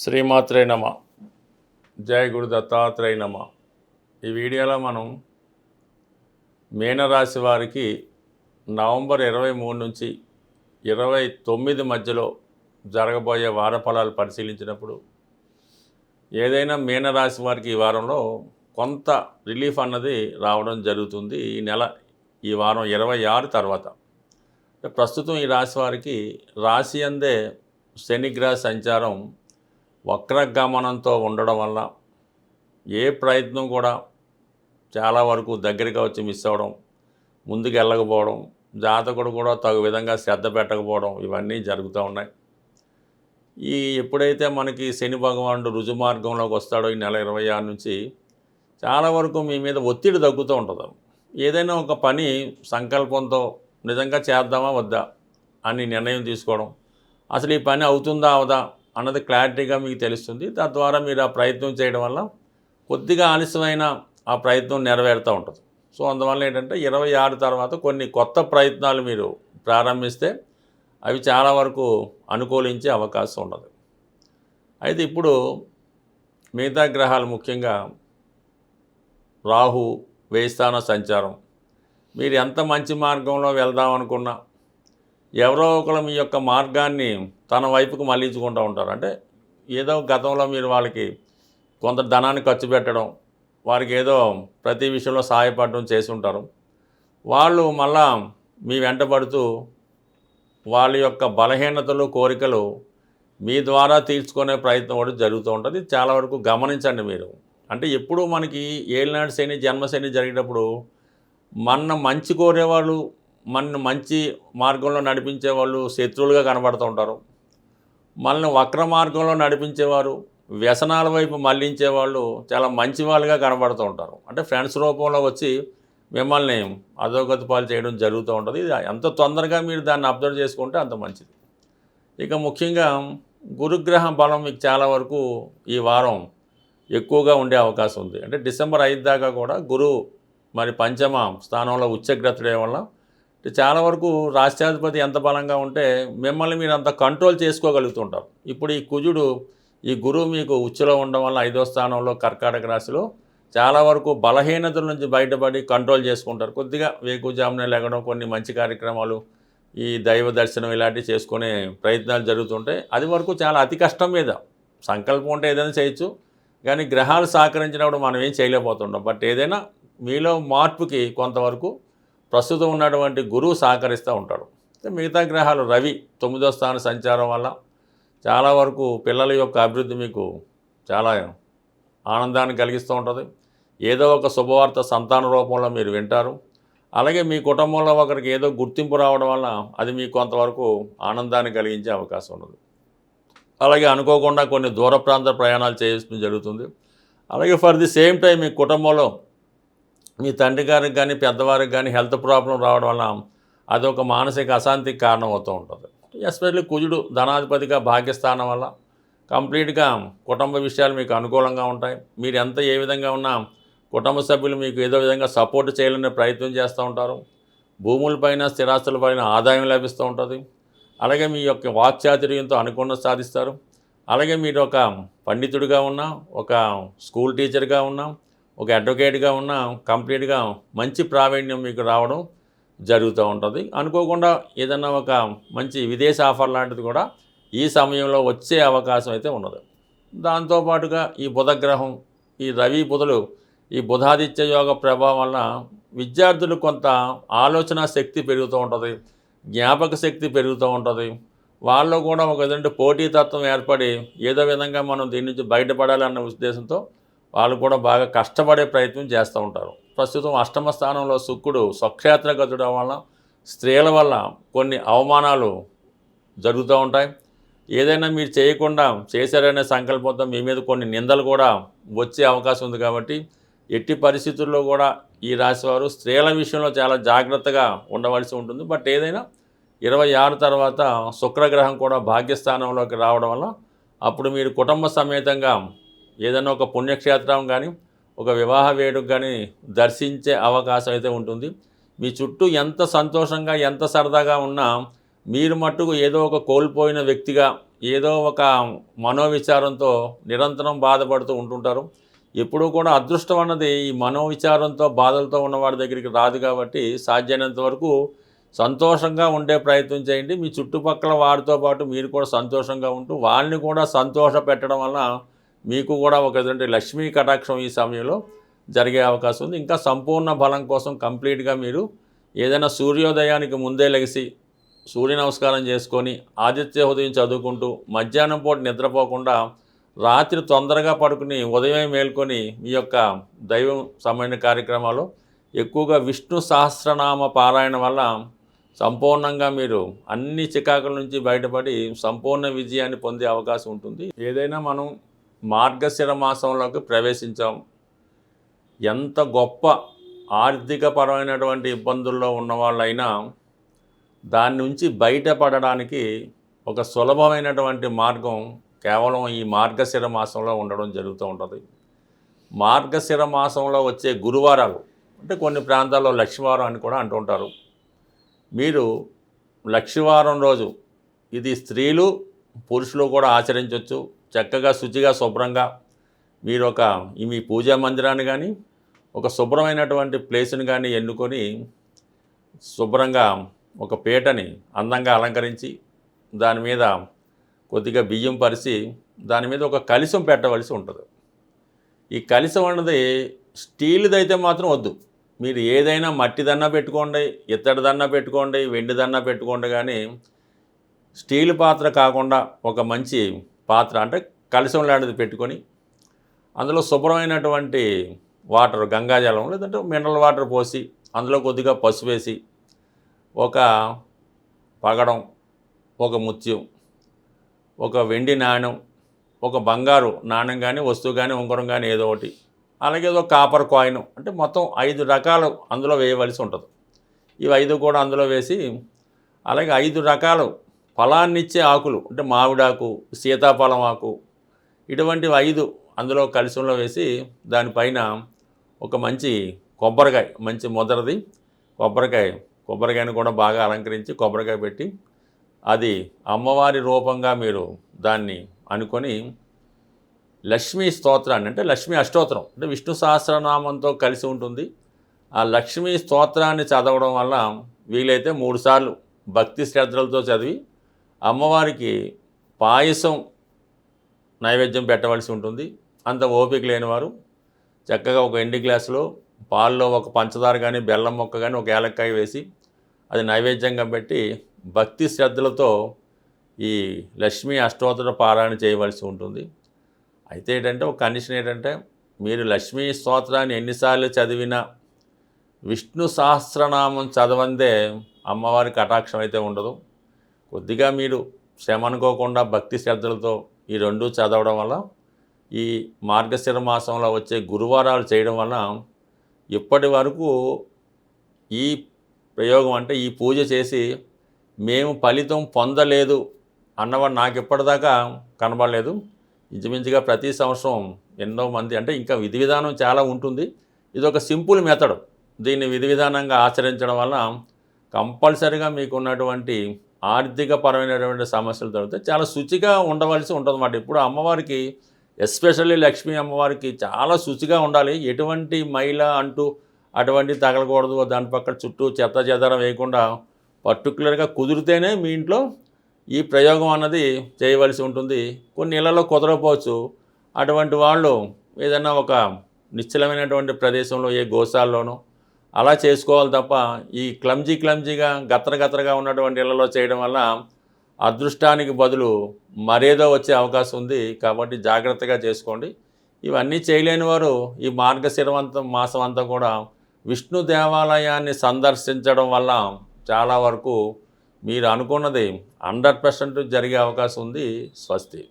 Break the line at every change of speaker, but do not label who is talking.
శ్రీమాత్రే నమ. జయ గురు దత్తాత్రేయ నమ. ఈ వీడియోలో మనం మీనరాశి వారికి నవంబర్ 23 నుంచి 29 మధ్యలో జరగబోయే వార ఫలాలు పరిశీలించినప్పుడు ఏదైనా మీనరాశి వారికి ఈ వారంలో కొంత రిలీఫ్ అన్నది రావడం జరుగుతుంది. ఈ వారం 26 తర్వాత. ప్రస్తుతం ఈ రాశి వారికి రాశి అందే శనిగ్రహ సంచారం వక్రగమనంతో ఉండడం వల్ల ఏ ప్రయత్నం కూడా చాలా వరకు దగ్గరగా వచ్చి మిస్ అవ్వడం, ముందుకు వెళ్ళకపోవడం, జాతకుడు కూడా తగు విధంగా శ్రద్ధ పెట్టకపోవడం ఇవన్నీ జరుగుతూ ఉన్నాయి. ఎప్పుడైతే మనకి శని భగవానుడు రుజుమార్గంలోకి వస్తాడో ఈ నెల 26 నుంచి చాలా వరకు మీ మీద ఒత్తిడి తగ్గుతూ ఉంటుంది. ఏదైనా ఒక పని సంకల్పంతో నిజంగా చేద్దామా వద్దా అని నిర్ణయం తీసుకోవడం, అసలు ఈ పని అవుతుందా అవదా అన్నది క్లారిటీగా మీకు తెలుస్తుంది. తద్వారా మీరు ఆ ప్రయత్నం చేయడం వల్ల కొద్దిగా ఆలస్యమైన ఆ ప్రయత్నం నెరవేరుతూ ఉంటుంది. సో అందువల్ల ఏంటంటే 26 తర్వాత కొన్ని కొత్త ప్రయత్నాలు మీరు ప్రారంభిస్తే అవి చాలా వరకు అనుకూలించే అవకాశం ఉండదు. అయితే ఇప్పుడు మిగతా గ్రహాలు ముఖ్యంగా రాహు వేయిస్థాన సంచారం, మీరు ఎంత మంచి మార్గంలో వెళ్దాం అనుకున్నా ఎవరో ఒకరు మీ యొక్క మార్గాన్ని తన వైపుకు మళ్ళించుకుంటూ ఉంటారు. అంటే ఏదో గతంలో మీరు వాళ్ళకి కొంత ధనాన్ని ఖర్చు పెట్టడం, వారికి ఏదో ప్రతి విషయంలో సహాయపడడం చేసి ఉంటారు. వాళ్ళు మళ్ళా మీ వెంటబడుతూ వాళ్ళ యొక్క బలహీనతలు కోరికలు మీ ద్వారా తీర్చుకునే ప్రయత్నం కూడా జరుగుతూ ఉంటుంది. చాలా వరకు గమనించండి మీరు. అంటే ఎప్పుడు మనకి ఏలినాడు శని జన్మశని జరిగేటప్పుడు మంచి కోరేవాళ్ళు, మంచి మార్గంలో నడిపించేవాళ్ళు శత్రువులుగా కనబడుతూ ఉంటారు. మనల్ని వక్ర మార్గంలో నడిపించేవారు, వ్యసనాల వైపు మళ్లించేవాళ్ళు చాలా మంచి వాళ్ళుగా కనబడుతూ ఉంటారు. అంటే ఫ్రెండ్స్ రూపంలో వచ్చి మిమ్మల్ని అధోగతి పాలు చేయడం జరుగుతూ ఉంటుంది. ఇది ఎంత తొందరగా మీరు దాన్ని అబ్జర్వ్ చేసుకుంటే అంత మంచిది. ఇక ముఖ్యంగా గురుగ్రహ బలం మీకు చాలా వరకు ఈ వారం ఎక్కువగా ఉండే అవకాశం ఉంది. అంటే డిసెంబర్ 5 దాకా కూడా గురువు మరి పంచమ స్థానంలో ఉచ్చగ్రతుడే వల్ల చాలా వరకు రాష్ట్రాధిపతి ఎంత బలంగా ఉంటే మిమ్మల్ని మీరు అంత కంట్రోల్ చేసుకోగలుగుతుంటారు. ఇప్పుడు ఈ గురువు మీకు ఉచ్చులో ఉండడం వల్ల 5వ స్థానంలో కర్కాటక రాశిలో చాలా వరకు బలహీనతల నుంచి బయటపడి కంట్రోల్ చేసుకుంటారు. కొద్దిగా వేకుజామునే లేగడం, కొన్ని మంచి కార్యక్రమాలు, ఈ దైవ దర్శనం ఇలాంటివి చేసుకునే ప్రయత్నాలు జరుగుతుంటాయి. అది వరకు చాలా అతి కష్టం మీద సంకల్పం ఉంటే ఏదైనా చేయొచ్చు, కానీ గ్రహాలు సహకరించినప్పుడు మనం ఏం చేయలేకపోతుంటాం. బట్ ఏదైనా మీలో మార్పుకి కొంతవరకు ప్రస్తుతం ఉన్నటువంటి గురువు సహకరిస్తూ ఉంటాడు. మిగతా గ్రహాలు రవి 9వ స్థాన సంచారం వల్ల చాలా వరకు పిల్లల యొక్క అభివృద్ధి మీకు చాలా ఆనందాన్ని కలిగిస్తూ ఉంటుంది. ఏదో ఒక శుభవార్త సంతాన రూపంలో మీరు వింటారు. అలాగే మీ కుటుంబంలో ఒకరికి ఏదో గుర్తింపు రావడం వల్ల అది మీకు కొంతవరకు ఆనందాన్ని కలిగించే అవకాశం ఉన్నది. అలాగే అనుకోకుండా కొన్ని దూర ప్రాంత ప్రయాణాలు చేయడం జరుగుతుంది. అలాగే ఫర్ ది సేమ్ టైం మీ కుటుంబంలో మీ తండ్రి గారికి కానీ పెద్దవారికి కానీ హెల్త్ ప్రాబ్లం రావడం వల్ల అదొక మానసిక అశాంతికి కారణం అవుతూ ఉంటుంది. ఎస్పెషల్లీ కుజుడు ధనాధిపతిగా భాగ్యస్థానం వల్ల కంప్లీట్గా కుటుంబ విషయాలు మీకు అనుకూలంగా ఉంటాయి. మీరు ఏ విధంగా ఉన్నా కుటుంబ సభ్యులు మీకు ఏదో విధంగా సపోర్ట్ చేయాలనే ప్రయత్నం చేస్తూ ఉంటారు. భూములపైన స్థిరాస్తులపైన ఆదాయం లభిస్తూ ఉంటుంది. అలాగే మీ యొక్క వాక్చాతుర్యంతో అనుకున్నది సాధిస్తారు. అలాగే మీరు ఒక పండితుడిగా ఉన్నా, ఒక స్కూల్ టీచర్గా ఉన్నా, ఒక అడ్వకేట్గా ఉన్న కంప్లీట్గా మంచి ప్రావీణ్యం మీకు రావడం జరుగుతూ ఉంటుంది. అనుకోకుండా ఏదన్నా ఒక మంచి విదేశీ ఆఫర్ లాంటిది కూడా ఈ సమయంలో వచ్చే అవకాశం అయితే ఉన్నది. దాంతోపాటుగా ఈ బుధగ్రహం, ఈ రవి బుధులు, ఈ బుధాదిత్య యోగ ప్రభావం వల్ల విద్యార్థులు కొంత ఆలోచన శక్తి పెరుగుతూ ఉంటుంది, జ్ఞాపక శక్తి పెరుగుతూ ఉంటుంది. వాళ్ళు కూడా ఒక విధంగా పోటీతత్వం ఏర్పడి ఏదో విధంగా మనం దీని నుంచి బయటపడాలన్న ఉద్దేశంతో వాళ్ళు కూడా బాగా కష్టపడే ప్రయత్నం చేస్తూ ఉంటారు. ప్రస్తుతం అష్టమ స్థానంలో శుక్రుడు స్వక్షేత్రగతుడం వల్ల స్త్రీల వల్ల కొన్ని అవమానాలు జరుగుతూ ఉంటాయి. ఏదైనా మీరు చేయకుండా చేశారనే సంకల్పంతో మీ మీద కొన్ని నిందలు కూడా వచ్చే అవకాశం ఉంది. కాబట్టి ఎట్టి పరిస్థితుల్లో కూడా ఈ రాశివారు స్త్రీల విషయంలో చాలా జాగ్రత్తగా ఉండవలసి ఉంటుంది. బట్ ఏదైనా 26 తర్వాత శుక్రగ్రహం కూడా భాగ్యస్థానంలోకి రావడం వల్ల అప్పుడు మీరు కుటుంబ సమేతంగా ఏదైనా ఒక పుణ్యక్షేత్రం కానీ, ఒక వివాహ వేడుక కానీ దర్శించే అవకాశం అయితే ఉంటుంది. మీ చుట్టూ ఎంత సంతోషంగా ఎంత సరదాగా ఉన్నా మీరు మట్టుకు ఏదో ఒక కోల్పోయిన వ్యక్తిగా, ఏదో ఒక మనోవిచారంతో నిరంతరం బాధపడుతూ ఉంటుంటారు. ఎప్పుడూ కూడా అదృష్టం అన్నది ఈ మనోవిచారంతో బాధలతో ఉన్నవాడి దగ్గరికి రాదు కాబట్టి సాధ్యమైనంత వరకు సంతోషంగా ఉండే ప్రయత్నం చేయండి. మీ చుట్టుపక్కల వారితో పాటు మీరు కూడా సంతోషంగా ఉంటూ వాళ్ళని కూడా సంతోష పెట్టడం వల్ల మీకు కూడా ఒక ఎదుటి లక్ష్మీ కటాక్షం ఈ సమయంలో జరిగే అవకాశం ఉంది. ఇంకా సంపూర్ణ బలం కోసం కంప్లీట్గా మీరు ఏదైనా సూర్యోదయానికి ముందే లెగిసి సూర్య నమస్కారం చేసుకొని ఆదిత్య హృదయం చదువుకుంటూ మధ్యాహ్నం పూట నిద్రపోకుండా రాత్రి తొందరగా పడుకుని ఉదయమే మేల్కొని మీ యొక్క దైవం సంబంధించిన కార్యక్రమాలు ఎక్కువగా విష్ణు సహస్రనామ పారాయణ వల్ల సంపూర్ణంగా మీరు అన్ని చికాకుల నుంచి బయటపడి సంపూర్ణ విజయాన్ని పొందే అవకాశం ఉంటుంది. ఏదైనా మనం మార్గశిర మాసంలోకి ప్రవేశించాం, ఎంత గొప్ప ఆర్థికపరమైనటువంటి ఇబ్బందుల్లో ఉన్నవాళ్ళైనా దాని నుంచి బయటపడడానికి ఒక సులభమైనటువంటి మార్గం కేవలం ఈ మార్గశిర మాసంలో ఉండడం జరుగుతూ ఉంటుంది. మార్గశిర మాసంలో వచ్చే గురువారాలు అంటే కొన్ని ప్రాంతాల్లో లక్షవారం అని కూడా అంటుంటారు. మీరు లక్షవారం రోజు ఇది స్త్రీలు పురుషులు కూడా ఆచరించవచ్చు. చక్కగా శుచిగా శుభ్రంగా మీరు మీ పూజా మందిరాన్ని కానీ ఒక శుభ్రమైనటువంటి ప్లేస్ని కానీ ఎన్నుకొని శుభ్రంగా ఒక పీటని అందంగా అలంకరించి దాని మీద కొద్దిగా బియ్యం పరిచి దాని మీద ఒక కలశం పెట్టవలసి ఉంటుంది. ఈ కలశం అన్నది స్టీల్దైతే మాత్రం వద్దు. మీరు ఏదైనా మట్టిదన్నా పెట్టుకోండి, ఇత్తడిదన్నా పెట్టుకోండి, వెండిదన్నా పెట్టుకోండి, కానీ స్టీల్ పాత్ర కాకుండా ఒక మంచి పాత్ర అంటే కలశం లాంటిది పెట్టుకొని అందులో శుభ్రమైనటువంటి వాటర్ గంగాజలం లేదంటే మినరల్ వాటర్ పోసి అందులో కొద్దిగా పసుపు వేసి ఒక పగడం, ఒక ముత్యం, ఒక వెండి నాణ్యం, ఒక బంగారు నాణ్యం కానీ వస్తువు కానీ ఉంగరం కానీ ఏదో ఒకటి, అలాగే ఏదో కాపర్ కాయిన్ అంటే మొత్తం 5 రకాలు అందులో వేయవలసి ఉంటుంది. ఇవి 5 కూడా అందులో వేసి అలాగే 5 రకాలు ఫలాన్నిచ్చే ఆకులు అంటే మామిడాకు, సీతాఫలం ఆకు ఇటువంటివి 5 అందులో కలశంలో వేసి దానిపైన ఒక మంచి కొబ్బరికాయ, మంచి మొదటిది కొబ్బరికాయను కూడా బాగా అలంకరించి కొబ్బరికాయ పెట్టి అది అమ్మవారి రూపంగా మీరు దాన్ని అనుకొని లక్ష్మీ స్తోత్రాన్ని అంటే లక్ష్మీ అష్టోత్తరం అంటే విష్ణు సహస్రనామంతో కలిసి ఉంటుంది. ఆ లక్ష్మీ స్తోత్రాన్ని చదవడం వల్ల వీలైతే 3 సార్లు భక్తి శ్రద్ధలతో చదివి అమ్మవారికి పాయసం నైవేద్యం పెట్టవలసి ఉంటుంది. అంత ఓపిక లేనివారు చక్కగా ఒక ఎండి గ్లాసులో పాల్లో ఒక పంచదార కానీ బెల్లం మొక్క కానీ ఒక ఏలక్కాయ వేసి అది నైవేద్యంగా పెట్టి భక్తి శ్రద్ధలతో ఈ లక్ష్మీ అష్టోత్తర పారాయణ చేయవలసి ఉంటుంది. అయితే ఏంటంటే ఒక కండిషన్ ఏంటంటే మీరు లక్ష్మీ స్తోత్రాన్ని ఎన్నిసార్లు చదివినా విష్ణు సహస్రనామం చదవందే అమ్మవారి కటాక్షం అయితే ఉండదు. కొద్దిగా మీరు శ్రమ అనుకోకుండా భక్తి శ్రద్ధలతో ఈ 2 చదవడం వల్ల ఈ మార్గశిర మాసంలో వచ్చే గురువారాలు చేయడం వల్ల ఇప్పటి వరకు ఈ ప్రయోగం అంటే ఈ పూజ చేసి మేము ఫలితం పొందలేదు అన్నవాడు నాకు ఇప్పటిదాకా కనబడలేదు. ఇంచుమించుగా ప్రతి సంవత్సరం ఎన్నో మంది అంటే ఇంకా విధి విధానం చాలా ఉంటుంది. ఇది ఒక సింపుల్ మెథడ్. దీన్ని విధి విధానంగా ఆచరించడం వల్ల కంపల్సరీగా మీకు ఉన్నటువంటి ఆర్థికపరమైనటువంటి సమస్యలు తగ్గితే చాలా శుచిగా ఉండవలసి ఉంటుందన్నమాట. ఇప్పుడు అమ్మవారికి ఎస్పెషల్లీ లక్ష్మీ అమ్మవారికి చాలా శుచిగా ఉండాలి. ఎటువంటి మైల అంటూ అటువంటి తగలకూడదు. దాని పక్కన చుట్టూ చెత్త చెదారం వేయకుండా పర్టికులర్గా కుదిరితేనే మీ ఇంట్లో ఈ ప్రయోగం అన్నది చేయవలసి ఉంటుంది. కొన్ని ఇళ్లలో కుదరకపోవచ్చు. అటువంటి వాళ్ళు ఏదైనా ఒక నిశ్చలమైనటువంటి ప్రదేశంలో ఏ గోశాలలోనో అలా చేసుకోవాలి తప్ప ఈ క్లమ్జీగా గత్తరగా ఉన్నటువంటి ఇళ్లలో చేయడం వల్ల అదృష్టానికి బదులు మరేదో వచ్చే అవకాశం ఉంది. కాబట్టి జాగ్రత్తగా చేసుకోండి. ఇవన్నీ చేయలేని వారు ఈ మాసం అంతా కూడా విష్ణు దేవాలయాన్ని సందర్శించడం వల్ల చాలా వరకు మీరు అనుకున్నది 100% జరిగే అవకాశం ఉంది. స్వస్తి.